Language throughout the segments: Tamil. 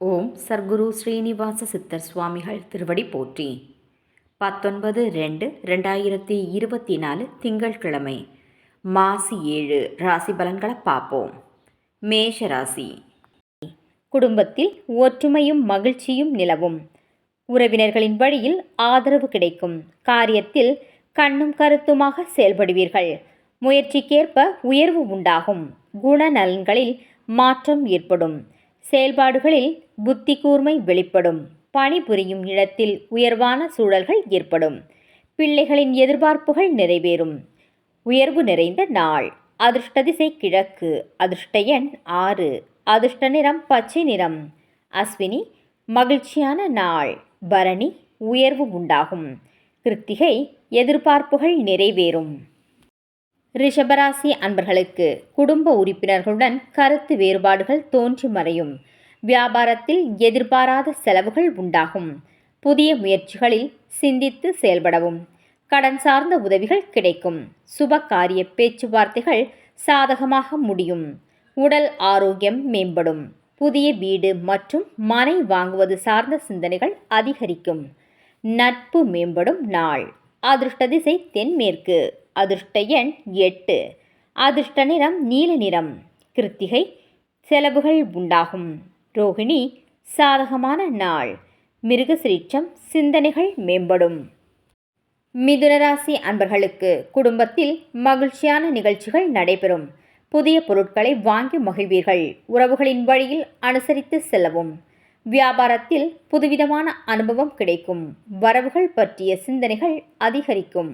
ஓம் சர்க்குரு ஸ்ரீனிவாச சித்தர் சுவாமிகள் திருவடி போற்றி. 19/2/2024 திங்கட்கிழமை, மாசி 7 ராசி பலன்களை பார்ப்போம். மேஷ ராசி. குடும்பத்தில் ஒற்றுமையும் மகிழ்ச்சியும் நிலவும். உறவினர்களின் வழியில் ஆதரவு கிடைக்கும். காரியத்தில் கண்ணும் கருத்துமாக செயல்படுவீர்கள். முயற்சிக்கேற்ப உயர்வு உண்டாகும். குணநலன்களில் மாற்றம் ஏற்படும். செயல்பாடுகளில் புத்தி கூர்மை வெளிப்படும். பணிபுரியும் இடத்தில் உயர்வான சூழல்கள் ஏற்படும். பிள்ளைகளின் எதிர்பார்ப்புகள் நிறைவேறும். உயர்வு நிறைந்த நாள். அதிர்ஷ்ட திசை கிழக்கு. அதிர்ஷ்ட எண் 6. அதிர்ஷ்ட நிறம் பச்சை நிறம். அஸ்வினி மகிழ்ச்சியான நாள். பரணி உயர்வு உண்டாகும். கிருத்திகை எதிர்பார்ப்புகள் நிறைவேறும். ரிஷபராசி அன்பர்களுக்கு குடும்ப உறுப்பினர்களுடன் கருத்து வேறுபாடுகள் தோன்றி மறையும். வியாபாரத்தில் எதிர்பாராத செலவுகள் உண்டாகும். புதிய முயற்சிகளில் சிந்தித்து செயல்படவும். கடன் சார்ந்த உதவிகள் கிடைக்கும். சுப காரிய பேச்சுவார்த்தைகள் சாதகமாக முடியும். உடல் ஆரோக்கியம் மேம்படும். புதிய வீடு மற்றும் மனை வாங்குவது சார்ந்த சிந்தனைகள் அதிகரிக்கும். நட்பு மேம்படும் நாள். அதிர்ஷ்ட திசை தென்மேற்கு. அதிர்ஷ்ட எண் 8. அதிர்ஷ்ட நிறம் நீல நிறம். கிருத்திகை செலவுகள் உண்டாகும். ரோகிணி சாதகமான நாள். மிருகசிரீட்சம் சிந்தனைகள் மேம்படும். மிதுனராசி அன்பர்களுக்கு குடும்பத்தில் மகிழ்ச்சியான நிகழ்ச்சிகள் நடைபெறும். புதிய பொருட்களை வாங்கி மகிழ்வீர்கள். உறவுகளின் வழியில் அனுசரித்து செல்லவும். வியாபாரத்தில் புதுவிதமான அனுபவம் கிடைக்கும். வரவுகள் பற்றிய சிந்தனைகள் அதிகரிக்கும்.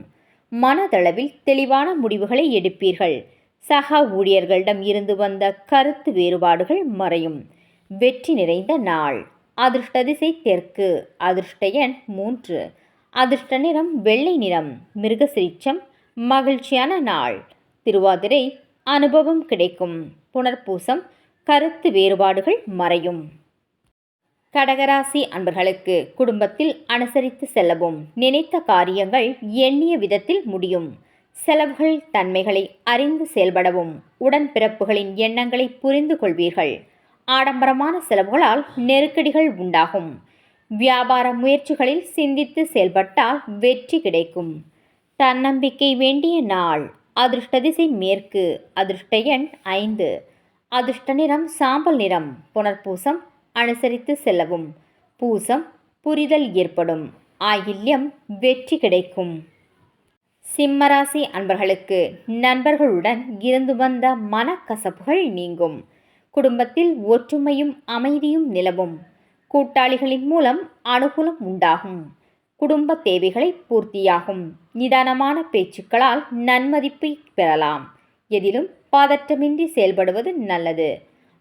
மனதளவில் தெளிவான முடிவுகளை எடுப்பீர்கள். சக ஊழியர்களிடம் இருந்து வந்த கருத்து வேறுபாடுகள் மறையும். வெற்றி நிறைந்த நாள். அதிர்ஷ்ட திசை தெற்கு. அதிர்ஷ்ட எண் 3. அதிர்ஷ்ட நிறம் வெள்ளை நிறம். மிருகசிரீட்சம் மகிழ்ச்சியான நாள். திருவாதிரை அனுபவம் கிடைக்கும். புனர்பூசம் கருத்து வேறுபாடுகள் மறையும். கடகராசி அன்பர்களுக்கு குடும்பத்தில் அனுசரித்து செல்லவும். நினைத்த காரியங்கள் எண்ணிய விதத்தில் முடியும். செலவுகள் தன்மைகளை அறிந்து செயல்படவும். உடன்பிறப்புகளின் எண்ணங்களை புரிந்து கொள்வீர்கள். ஆடம்பரமான செலவுகளால் நெருக்கடிகள் உண்டாகும். வியாபார முயற்சிகளில் சிந்தித்து செயல்பட்டால் வெற்றி கிடைக்கும். தன்னம்பிக்கை வேண்டிய நாள். அதிர்ஷ்ட திசை மேற்கு. அதிர்ஷ்ட எண் 5. அதிர்ஷ்ட நிறம் சாம்பல் நிறம். புனர்பூசம் அனுசரித்து செல்லவும். பூசம் புரிதல் ஏற்படும். ஆயில்யம் வெற்றி கிடைக்கும். சிம்மராசி அன்பர்களுக்கு நண்பர்களுடன் இருந்து வந்த மனக்கசப்புகள் நீங்கும். குடும்பத்தில் ஒற்றுமையும் அமைதியும் நிலவும். கூட்டாளிகளின் மூலம் அனுகூலம் உண்டாகும். குடும்ப தேவைகளை பூர்த்தியாகும். நிதானமான பேச்சுக்களால் நன்மதிப்பை பெறலாம். எதிலும் பதற்றமின்றி செயல்படுவது நல்லது.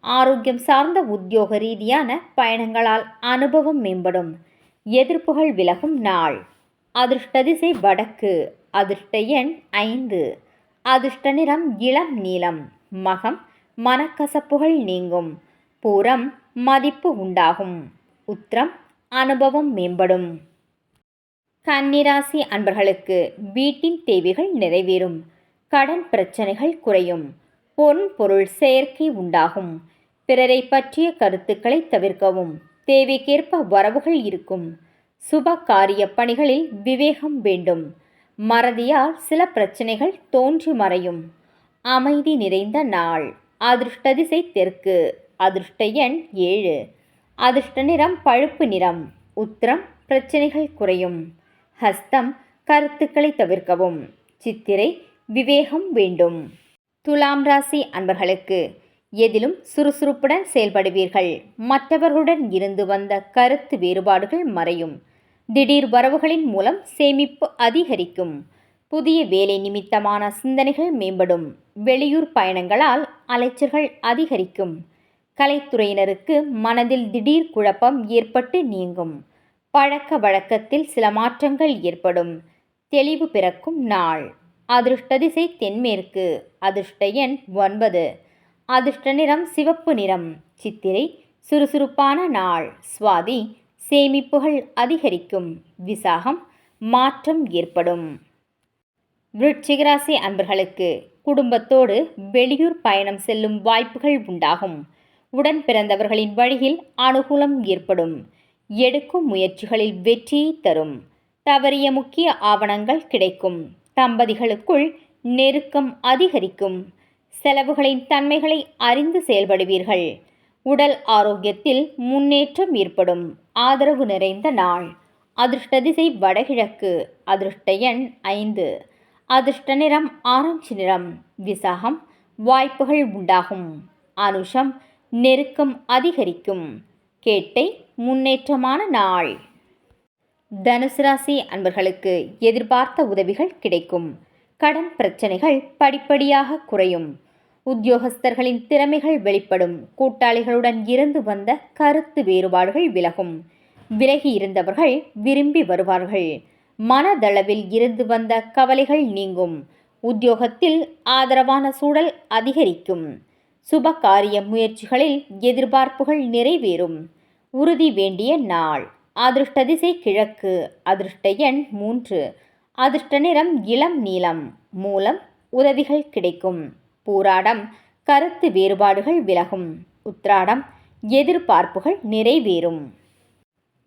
ஆரோக்கியம் சார்ந்த உத்தியோக ரீதியான பயணங்களால் அனுபவம் மேம்படும். எதிர்ப்புகள் விலகும் நாள். அதிர்ஷ்ட திசை வடக்கு. அதிர்ஷ்ட எண் 5. அதிர்ஷ்ட நிறம் இளம் நீலம். மகம் மனக்கசப்புகள் நீங்கும். பூரம் மதிப்பு உண்டாகும். உத்திரம் அனுபவம் மேம்படும். கன்னிராசி அன்பர்களுக்கு வீட்டின் தேவைகள் நிறைவேறும். கடன் பிரச்சனைகள் குறையும். பொருள் சேர்க்கை உண்டாகும். பிறரை பற்றிய கருத்துக்களை தவிர்க்கவும். தேவைக்கேற்ப வரவுகள் இருக்கும். சுப காரிய பணிகளில் விவேகம் வேண்டும். மறதியால் சில பிரச்சனைகள் தோன்றி மறையும். அமைதி நிறைந்த நாள். அதிர்ஷ்ட திசை தெற்கு. அதிர்ஷ்ட எண் 7. அதிர்ஷ்ட நிறம் பழுப்பு நிறம். உத்திரம் பிரச்சனைகள் குறையும். ஹஸ்தம் கருத்துக்களை தவிர்க்கவும். சித்திரை விவேகம் வேண்டும். துலாம் ராசி அன்பர்களுக்கு எதிலும் சுறுசுறுப்புடன் செயல்படுவீர்கள். மற்றவர்களுடன் இருந்து வந்த கருத்து வேறுபாடுகள் மறையும். திடீர் வரவுகளின் மூலம் சேமிப்பு அதிகரிக்கும். புதிய வேலை நிமித்தமான சிந்தனைகள் மேம்படும். வெளியூர் பயணங்களால் அலைச்சல்கள் அதிகரிக்கும். கலைத்துறையினருக்கு மனதில் திடீர் குழப்பம் ஏற்பட்டு நீங்கும். பழக்க வழக்கத்தில் சில மாற்றங்கள் ஏற்படும். தெளிவு பிறக்கும் நாள். அதிர்ஷ்ட திசை தென்மேற்கு. அதிர்ஷ்ட எண் 9. அதிர்ஷ்ட நிறம் சிவப்பு நிறம். சித்திரை சுறுசுறுப்பான நாள். சுவாதி சேமிப்புகள் அதிகரிக்கும். விசாகம் மாற்றம் ஏற்படும். விருச்சிகராசி அன்பர்களுக்கு குடும்பத்தோடு வெளியூர் பயணம் செல்லும் வாய்ப்புகள் உண்டாகும். உடன் பிறந்தவர்களின் வழியில் அனுகூலம் ஏற்படும். எடுக்கும் முயற்சிகளில் வெற்றியை தரும். தவறிய முக்கிய ஆவணங்கள் கிடைக்கும். தம்பதிகளுக்குள் நெருக்கம் அதிகரிக்கும். செலவுகளின் தன்மைகளை அறிந்து செயல்படுவீர்கள். உடல் ஆரோக்கியத்தில் முன்னேற்றம் ஏற்படும். ஆதரவு நிறைந்த நாள். அதிர்ஷ்ட திசை வடகிழக்கு. அதிர்ஷ்ட எண் 5. அதிர்ஷ்ட நிறம் ஆரஞ்சு நிறம். விசாகம் வாய்ப்புகள் உண்டாகும். அனுஷம் நெருக்கம் அதிகரிக்கும். கேட்டை முன்னேற்றமான நாள். தனுசு ராசி அன்பர்களுக்கு எதிர்பார்த்த உதவிகள் கிடைக்கும். கடன் பிரச்சனைகள் படிப்படியாக குறையும். உத்தியோகஸ்தர்களின் திறமைகள் வெளிப்படும். கூட்டாளிகளுடன் இருந்து வந்த கருத்து வேறுபாடுகள் விலகும். விலகி இருந்தவர்கள் விரும்பி வருவார்கள். மனதளவில் இருந்து வந்த கவலைகள் நீங்கும். உத்தியோகத்தில் ஆதரவான சூழல் அதிகரிக்கும். சுப காரிய முயற்சிகளில் எதிர்பார்ப்புகள் நிறைவேறும். உறுதி வேண்டிய நாள். அதிர்ஷ்ட திசை கிழக்கு. அதிர்ஷ்ட எண் 3. அதிர்ஷ்ட நிறம் இளம் நீலம். மூலம் உதவிகள் கிடைக்கும். பூராடம் கருத்து வேறுபாடுகள் விலகும். உத்திராடம் எதிர்பார்ப்புகள் நிறைவேறும்.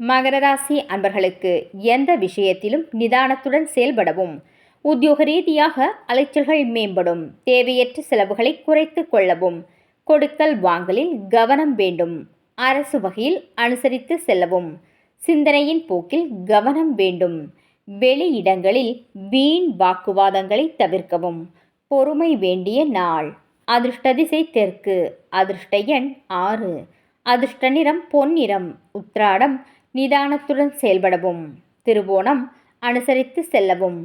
மகர ராசி அன்பர்களுக்கு எந்த விஷயத்திலும் நிதானத்துடன் செயல்படவும். உத்தியோக ரீதியாக அலைச்சல்கள் மேம்படும். தேவையற்ற செலவுகளை குறைத்து கொள்ளவும். கொடுக்கல் வாங்கலில் கவனம் வேண்டும். அரசு வகையில் அனுசரித்து செல்லவும். சிந்தனையின் போக்கில் கவனம் வேண்டும். வெளியிடங்களில் வீண் வாக்குவாதங்களை தவிர்க்கவும். பொறுமை வேண்டிய நாள். அதிர்ஷ்ட திசை தெற்கு. அதிர்ஷ்ட எண் 6. அதிர்ஷ்ட நிறம் பொன்னிறம். உத்திராடம் நிதானத்துடன் செயல்படவும். திருவோணம் அனுசரித்து செல்லவும்.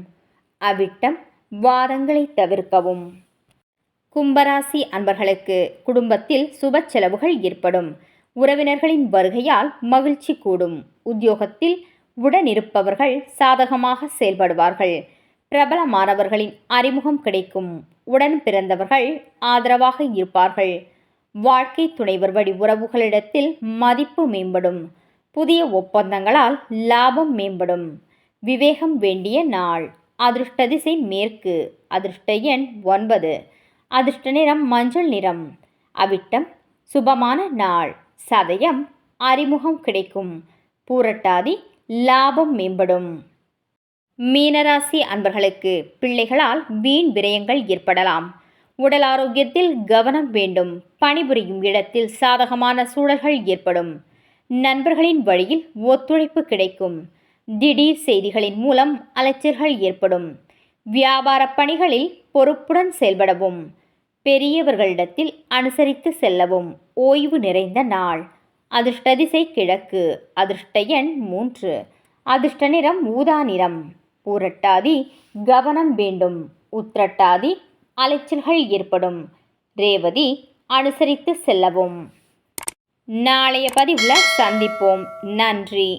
அவிட்டம் வாதங்களை தவிர்க்கவும். கும்பராசி அன்பர்களுக்கு குடும்பத்தில் சுப செலவுகள் ஏற்படும். உறவினர்களின் வருகையால் மகிழ்ச்சி கூடும். உத்தியோகத்தில் உடனிருப்பவர்கள் சாதகமாக செயல்படுவார்கள். பிரபலமானவர்களின் அறிமுகம் கிடைக்கும். உடன் பிறந்தவர்கள் ஆதரவாக இருப்பார்கள். வாழ்க்கை துணைவர் வழி உறவுகளிடத்தில் மதிப்பு மேம்படும். புதிய ஒப்பந்தங்களால் லாபம் மேம்படும். விவேகம் வேண்டிய நாள். அதிர்ஷ்ட திசை மேற்கு. அதிர்ஷ்ட எண் 9. அதிர்ஷ்ட நிறம் மஞ்சள் நிறம். அவிட்டம் சுபமான நாள். சதயம் அறிமுகம் கிடைக்கும். பூரட்டாதி லாபம் மேம்படும். மீனராசி அன்பர்களுக்கு பிள்ளைகளால் வீண் விரயங்கள் ஏற்படலாம். உடல் ஆரோக்கியத்தில் கவனம் வேண்டும். பணிபுரியும் இடத்தில் சாதகமான சூழல்கள் ஏற்படும். நண்பர்களின் வழியில் ஒத்துழைப்பு கிடைக்கும். திடீர் செய்திகளின் மூலம் அலைச்சல்கள் ஏற்படும். வியாபார பணிகளில் பொறுப்புடன் செயல்படவும். பெரியவர்களிடத்தில் அனுசரித்து செல்லவும். ஓய்வு நிறைந்த நாள். அதிர்ஷ்ட திசை கிழக்கு. அதிர்ஷ்ட எண் 3. அதிர்ஷ்ட நிறம் ஊதா நிறம். பூரட்டாதி கவனம் வேண்டும். உத்திரட்டாதி அலைச்சல்கள் ஏற்படும். ரேவதி அனுசரித்து செல்லவும். நாளைய பதிவில் சந்திப்போம். நன்றி.